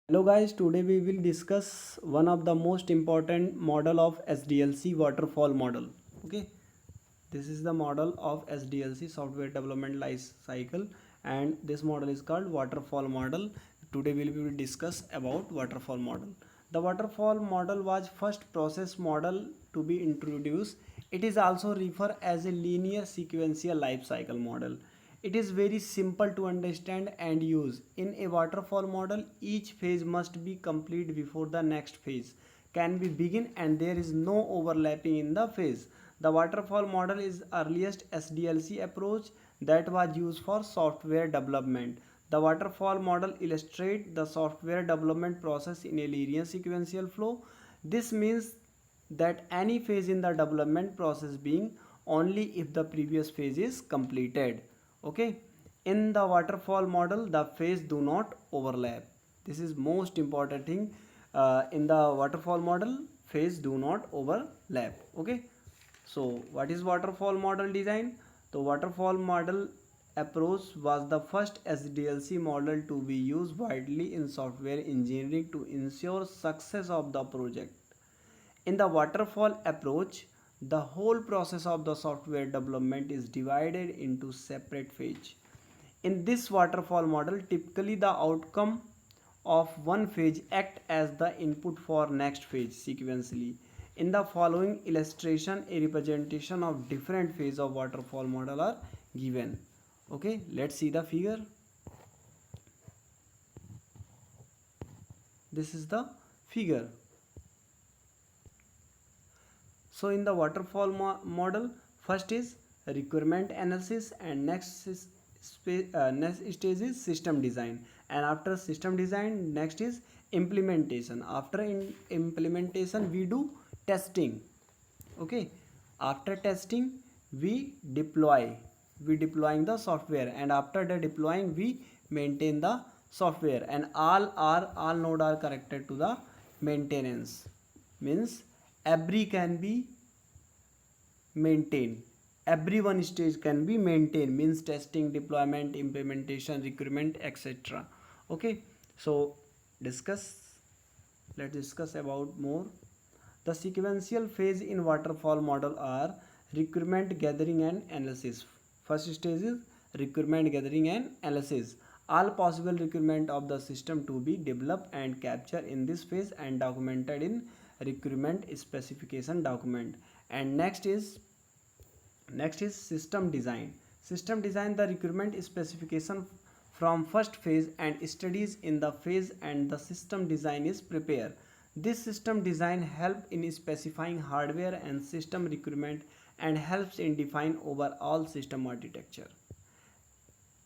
Hello guys, today we will discuss one of the most important model of SDLC waterfall model. Okay, this is the model of SDLC software development life cycle, and this model is called waterfall model. Today we will discuss about waterfall model. The waterfall model was first process model to be introduced. It is also referred as a linear sequential life cycle model. It is very simple to understand and use. In a waterfall model, each phase must be complete before the next phase can be begin, and there is no overlapping in the phase. The waterfall model is earliest SDLC approach that was used for software development. The waterfall model illustrates the software development process in a linear sequential flow. This means that any phase in the development process being only if the previous phase is completed. Okay, in the waterfall model the phase do not overlap. This is most important thing. In the waterfall model, phase do not overlap. Okay, so what is waterfall model design? The waterfall model approach was the first SDLC model to be used widely in software engineering to ensure success of the project. In the waterfall approach, the whole process of the software development is divided into separate phases. In this waterfall model, typically the outcome of one phase act as the input for next phase sequentially. In the following illustration, a representation of different phases of waterfall model are given. Okay, let's see the figure. This is the figure. So in the waterfall model, first is requirement analysis, and next stage is system design, and after system design next is implementation. After implementation we do testing. Okay, after testing we deploying the software, and after the deploying we maintain the software, and all node are connected to the maintenance. Means every can be maintained, every one stage can be maintained, means testing, deployment, implementation, requirement, etc. Okay, so discuss let's discuss about more. The sequential phase in waterfall model are requirement gathering and analysis. First stage is requirement gathering and analysis. All possible requirement of the system to be developed and captured in this phase and documented in requirement specification document. And next is system design. System design the requirement specification from first phase and studies in the phase, and the system design is prepared. This system design helps in specifying hardware and system requirement and helps in define overall system architecture.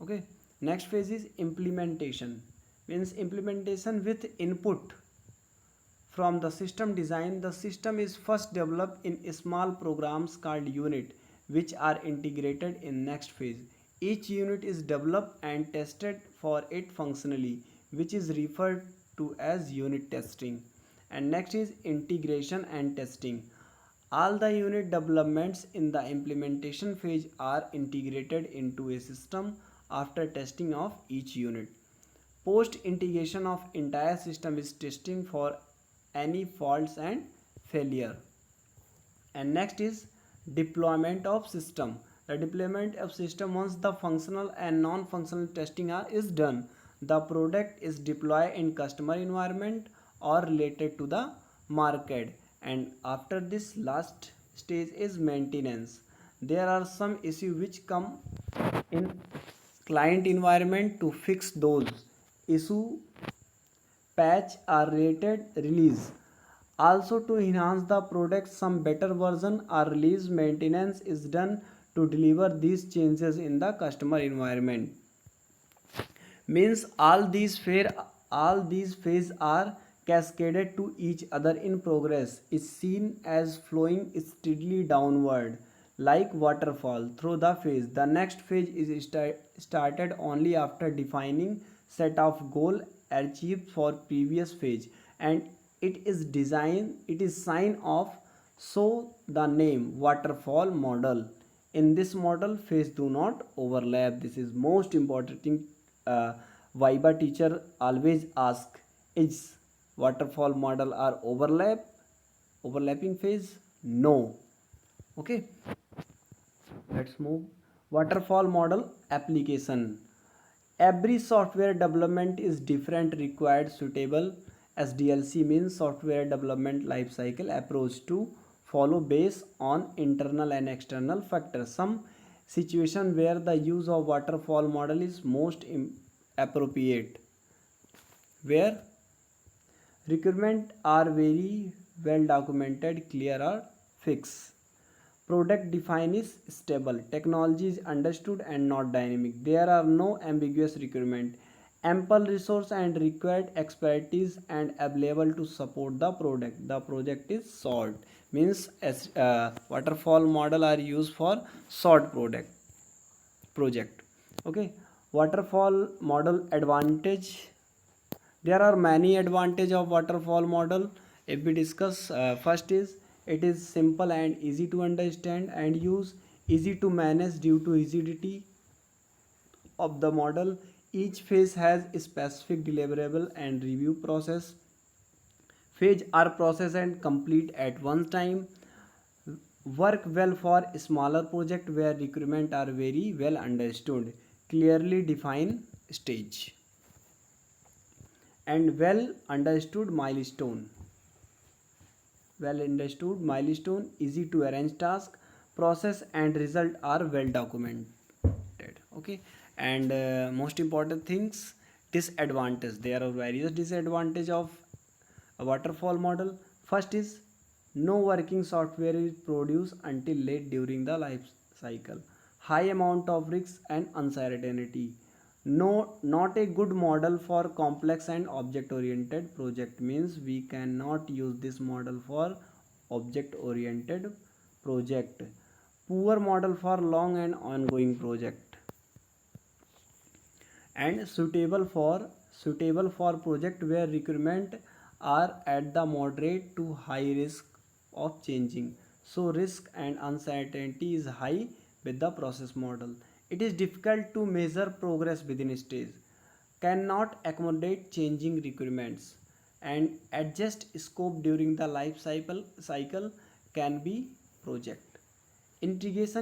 Okay, next phase is implementation. Means implementation with input from the system design. The system is first developed in small programs called unit, which are integrated in next phase. Each unit is developed and tested for it functionally, which is referred to as unit testing. And next is integration and testing. All the unit developments in the implementation phase are integrated into a system after testing of each unit. Post integration of entire system is testing for any faults and failure. And next is deployment of system. The deployment of system, once the functional and non-functional testing is done, the product is deployed in customer environment or related to the market. And after this last stage is maintenance. There are some issues which come in client environment. To fix those issue, patch or rated release. Also to enhance the product, some better version or release maintenance is done to deliver these changes in the customer environment. Means all these phases are cascaded to each other in progress, is seen as flowing steadily downward like waterfall through the phase. The next phase is started only after defining set of goal achieved for previous phase, and it is sign off. So the name waterfall model. In this model phase do not overlap. This is most important thing. Viva teacher always ask Is waterfall model are overlapping phase? No. Okay, let's move. Waterfall model application. Every software development is different, required suitable. SDLC means software development lifecycle approach to follow based on internal and external factors. Some situation where the use of waterfall model is most appropriate, where requirements are very well documented, clear or fixed. Product define is stable. Technology is understood and not dynamic. There are no ambiguous requirement. Ample resource and required expertise and available to support the product. The project is short. Means as waterfall model are used for short project. Okay. Waterfall model advantage. There are many advantage of waterfall model. If we discuss, first is it is simple and easy to understand and use, easy to manage due to rigidity of the model. Each phase has a specific deliverable and review process. Phase are processed and complete at one time. Work well for smaller project where requirements are very well understood. Clearly define stage and well understood milestone, easy to arrange task, process and result are well documented. Okay, and most important things, disadvantage. There are various disadvantage of a waterfall model. First is no working software is produced until late during the life cycle. High amount of risks and uncertainty. No, not a good model for complex and object oriented project. Means we cannot use this model for object oriented project. Poor model for long and ongoing project. And suitable for project where requirement are at the moderate to high risk of changing. So risk and uncertainty is high with the process model. It is difficult to measure progress within stage, cannot accommodate changing requirements and adjust scope during the life cycle can be project. Integration